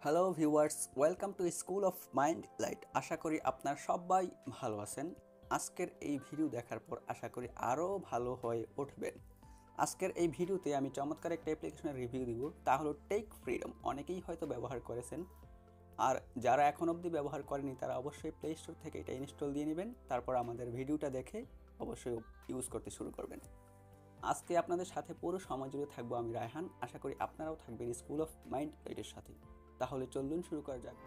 Hello viewers, welcome to school of mind light. আশা করি আপনার সবাই ভালো আছেন। আজকের এই ভিডিও দেখার পর আশা করি আরও ভালো হয়ে উঠবেন। আজকের এই ভিডিওতে আমি চমৎকার একটা অ্যাপ্লিকেশনের রিভিউ দিব, তা হলো টেক ফ্রিডম। অনেকেই হয়তো ব্যবহার করেছেন, আর যারা এখন অবধি ব্যবহার করেনি তারা অবশ্যই প্লে স্টোর থেকে এটা ইনস্টল দিয়ে নেবেন, তারপর আমাদের ভিডিওটা দেখে অবশ্যই ইউজ করতে শুরু করবেন। আজকে আপনাদের সাথে পুরো সময় জুড়ে থাকবো আমি রায়হান। আশা করি আপনারাও থাকবেন স্কুল অফ মাইন্ড লাইটের সাথে। তাহলে চলুন শুরু করা যাক।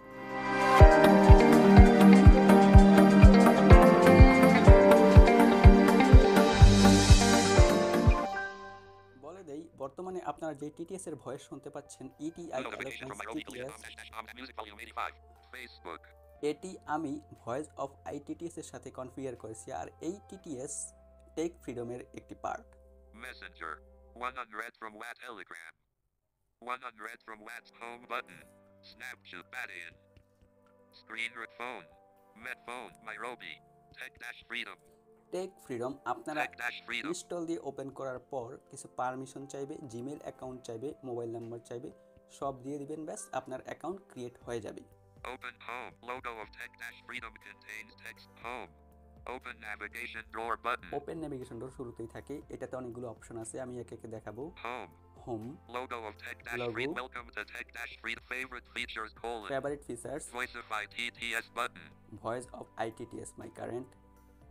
বলে দেই, বর্তমানে আপনারা যে টিটিএস এর ভয়েস শুনতে পাচ্ছেন, এটি আমি ভয়েস অফ আইটিটিএস এর সাথে কনফিগার করেছি, আর এই টিটিএস টেক ফ্রিডমের একটি part. Messenger 100 from Watt Telegram 100 from Watt's home button Snapchat Badian Screen phone Met phone Nairobi Tech-Freedom Tech Freedom আপনারা ইনস্টল দিয়ে ওপেন করার পর কিছু পারমিশন চাইবে, জিমেল অ্যাকাউন্ট চাইবে, মোবাইল নাম্বার চাইবে, সব দিয়ে দিবেন, ব্যাস আপনার অ্যাকাউন্ট ক্রিয়েট হয়ে যাবে। Open home logo of Tech-Freedom contains text home Open navigation door button open navigation door শুরুতেই থাকে, এটাতে অনেকগুলো অপশন আছে, আমি একে একে দেখাবো। Home logo of Tech-Freedom welcome to Tech-Freedom favorite features favorite features voice of ITTS button voice of ITTS my current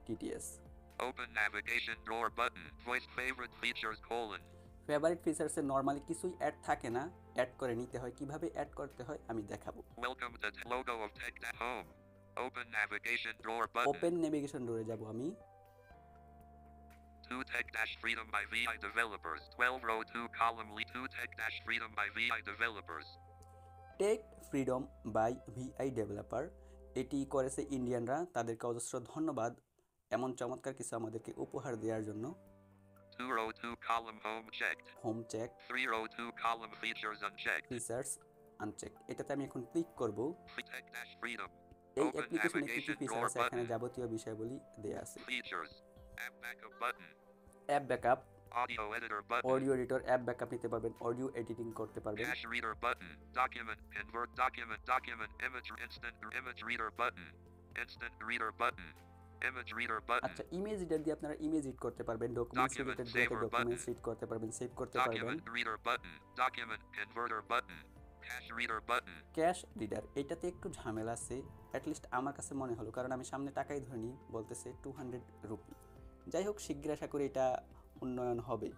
TTS Open navigation door button voice favorite features favourite ফিচারসে নরমালি কিছুই add থাকে না, add করে নিতে হয়। কিভাবে add করতে হয় আমি দেখাবো। Welcome to logo of Tech-Home Open navigation door button open navigation ডোরে যাব আমি। To Tech-Freedom by VI developers 12 row 2 column lead to Tech-Freedom by VI developers Tech Freedom by VI developer, এটি করেছে ইন্ডিয়ানরা, তাদেরকে অজস্র ধন্যবাদ এমন চমৎকার কিছু আমাদেরকে উপহার দেওয়ার জন্য। 2 row 2 column home checked home check 3 row 2 column features unchecked features uncheck, এটাতে আমি এখন ক্লিক করব। Tech-Freedom এই অ্যাপ্লিকেশনে কিছু ফিচার আছে, এখানে যাবতীয় বিষয়গুলি দেয়া আছে। features app backup button app backup, audio editor button audio editor, app backup নিতে পারবেন, অডিও এডিটিং করতে পারবেন। cache reader button document convert document image instant image reader button instant reader button image reader button আচ্ছা, image reader দিয়ে আপনারা image read করতে পারবেন, documents related data documents read করতে পারবেন, সেভ করতে পারবেন। document reader button document converter button cache reader button cash reader, এটাতে একটু ঝামেলা আছে, অ্যাটলিস্ট আমার কাছে মনে হলো, কারণ আমি সামনে টাকাই ধরিনি, বলতেছে 200 রুপি। যাই হোক, শীঘ্র আশা করি এটা উন্নয়ন হবে।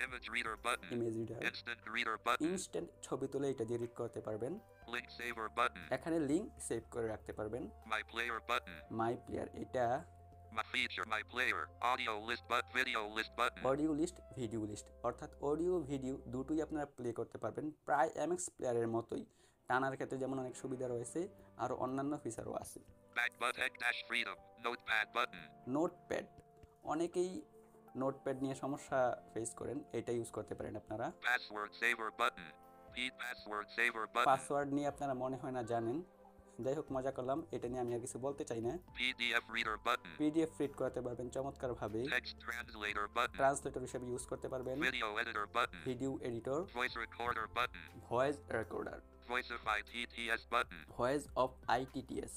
image reader button image reader, instant reader button instant ছবি তুলে এটা দিয়ে রিড করতে পারবেন। link saver button এখানে লিংক সেভ করে রাখতে পারবেন। my player button my player, এটা my feature my player audio list but video list button audio list, video list, অর্থাৎ অডিও ভিডিও দুটোই আপনারা প্লে করতে পারবেন, প্রায় এমএক্স প্লেয়ারের মতোই। টানার ক্ষেত্রে যেমন অনেক সুবিধা রয়েছে, আরও অন্যান্য ফিচারও আছে। back but Tech-Freedom notepad button notepad, অনেকেই নোটপ্যাড নিয়ে সমস্যা ফেস করেন, এটা ইউজ করতে পারেন আপনারা। password saver button password saver button password নিয়ে আপনারা মনে হয় না জানেন, যাই হোক মজা করলাম, এটা নিয়ে আমি আর কিছু বলতে চাই না। PDF reader button PDF read করতে পারবেন চমৎকারভাবে, text translator button ট্রান্সলেটর হিসেবে ইউজ করতে পারবেন, video editor button video editor, voice recorder button voice recorder, voice of ITTS button voice of ITTS,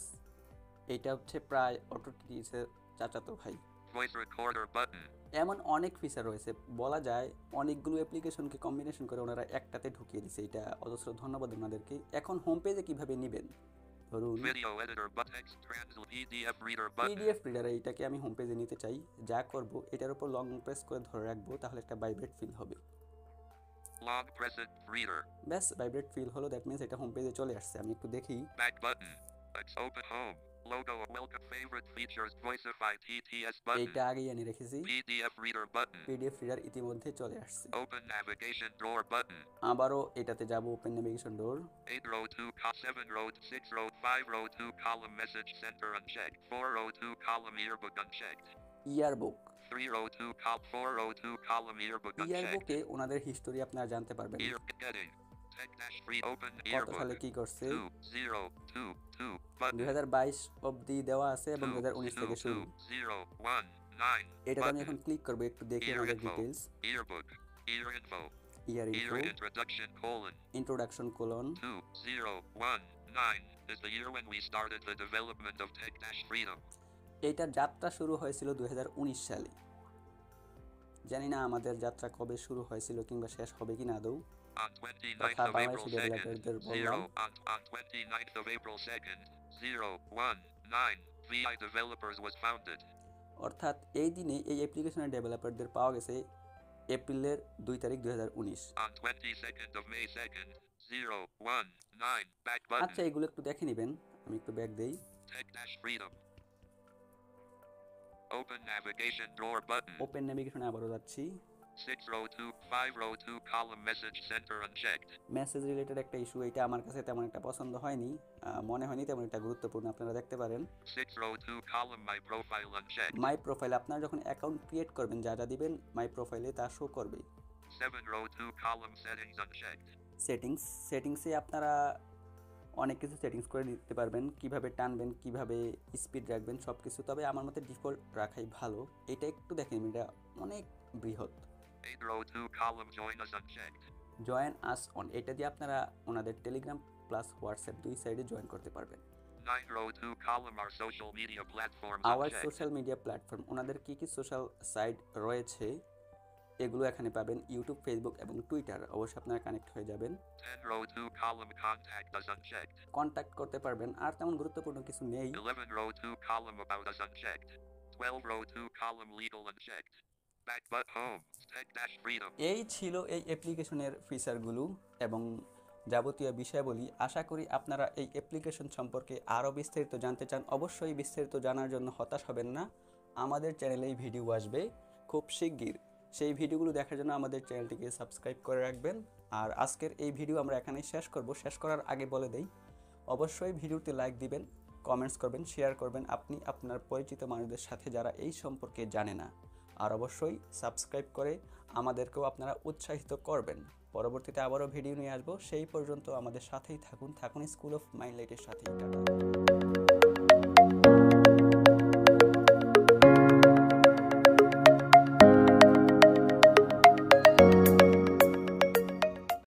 এটা হচ্ছে প্রায় অটো টিটিএসের চাচাতো ভাই। voice recorder button এমন অনেক ফিচার রয়েছে, বলা যায় অনেকগুলো অ্যাপ্লিকেশনকে কম্বিনেশন করে ওনারা একটাতে ঢুকিয়ে দিয়েছে, এটা অজস্র ধন্যবাদ ওনাদেরকে। এখন হোম পেজে কীভাবে নেবেন, ধরুন video editor but text translate PDF reader button PDF reader, এইটাকে আমি হোম পেজে নিতে চাই। যা করব, এটার উপর লং প্রেস করে ধরে রাখবো, তাহলে একটা ভাইব্রেট ফিল হবে। long present reader ব্যাস, ভাইব্রেট ফিল হলো, দ্যাট মিন্স এটা হোম পেজে চলে আসছে। আমি একটু দেখি। back button open home logo of welcome favorite features voice of ITTS button এইটা আগেই এনে রেখেছি। PDF reader button PDF reader ইতিমধ্যে চলে আসছে। open navigation door button আবারও এটাতে যাব, ওপেন নেভিগেশন ডোর, 8 row 2 7 row 6 row 5 row 2 column message center unchecked 4 row 2 column earbook unchecked yearbook, 3 row 2 4 row 2 column earbook unchecked ইয়ারবুকে ওনাদের হিস্টোরি আপনারা জানতে পারবেন, ear getting Tech-Free open কত earbook সালে কি করছে। 2022 button 2022 অবধি দেওয়া আছে এবং 2019 থেকে শুরু। 2019 এটাতে আমি এখন ক্লিক করবো, একটু দেখি আমাদের details. earbook ear info year Year info, introduction colon introduction colon 2019 is the year when we started the development of tech-freedom. এইটার যাত্রা শুরু হয়েছিল 2019 সালে। জানি না আমাদের যাত্রা কবে শুরু হয়েছিল কিংবা শেষ হবে কিনা আদৌ। On 29th কথা of April বাংলাদেশি 2nd, ডেভেলপারদের বললাম। on 29th of April 2nd, 019, VI Developers was founded. অর্থাৎ এই দিনে এই অ্যাপ্লিকেশনের ডেভেলপারদের পাওয়া গেছে এপ্রিলের 2 তারিখ 2019। On 22nd of May 2nd, 019, back button. আচ্ছা, এগুলো একটু দেখে নেবেন, আমি একটু ব্যাক দেই। Tech-freedom. Open navigation drawer button. Open নেভিগেশনে আবারও যাচ্ছি। 6 row 2, 5 row 2 column message center unchecked. Message related একটা ইস্যু, এটা আমার কাছে তেমন একটা পছন্দ হয়নি, মনে হয়নি তেমন একটা গুরুত্বপূর্ণ, আপনারা দেখতে পারেন। 6 row 2 column my profile unchecked. My profile, আপনারা যখন অ্যাকাউন্ট ক্রিয়েট করবেন যা যা দিবেন মাই প্রোফাইলে তা শো করবে। 7 row 2 column settings unchecked. সেটিংসে আপনারা অনেক কিছু সেটিংস করে দিতে পারবেন, কিভাবে টানবেন, কিভাবে স্পিড রাখবেন সব কিছু, তবে আমার মতে ডিফল্ট রাখাই ভালো। এটা একটু দেখেন, এটা অনেক বৃহৎ। 8 row 2 column join us unchecked. Join us on, এটা দিয়ে আপনারা ওনাদের টেলিগ্রাম প্লাস হোয়াটসঅ্যাপ দুই সাইডে জয়েন করতে পারবেন। 9 row 2 column our social media platforms our unchecked. Social media platform, ওনাদের কি কি সোশ্যাল সাইট রয়েছে এগুলো এখানে পাবেন, ইউটিউব, ফেসবুক এবং টুইটার, অবশ্যই আপনারা কানেক্ট হয়ে যাবেন। 10 row 2 column contact us unchecked. Contact করতে পারবেন, আর তেমন গুরুত্বপূর্ণ কিছু নেই। 11 row 2 column about us unchecked. 12 row 2 column legal unchecked. Back but home, tech-freedom. এই ছিল এই অ্যাপ্লিকেশনের ফিচারগুলো এবং যাবতীয় বিষয়াবলী। আশা করি আপনারা এই অ্যাপ্লিকেশন সম্পর্কে আরও বিস্তারিত জানতে চান। অবশ্যই বিস্তারিত জানার জন্য হতাশ হবেন না, আমাদের চ্যানেলে এই ভিডিও আসবে খুব শিগগির। সেই ভিডিওগুলো দেখার জন্য আমাদের চ্যানেলটিকে সাবস্ক্রাইব করে রাখবেন। আর আজকের এই ভিডিও আমরা এখানেই শেষ করব। শেষ করার আগে বলে দেই, অবশ্যই ভিডিওতে লাইক দিবেন, কমেন্টস করবেন, শেয়ার করবেন আপনি আপনার পরিচিত মানুষদের সাথে যারা এই সম্পর্কে জানে না। আর অবশ্যই সাবস্ক্রাইব করে আমাদেরকেও আপনারা উৎসাহিত করবেন। পরবর্তীতে আবারও ভিডিও নিয়ে আসবো, সেই পর্যন্ত আমাদের সাথেই থাকুন স্কুল অফ মাইন্ডলাইটের সাথেই। টাটা।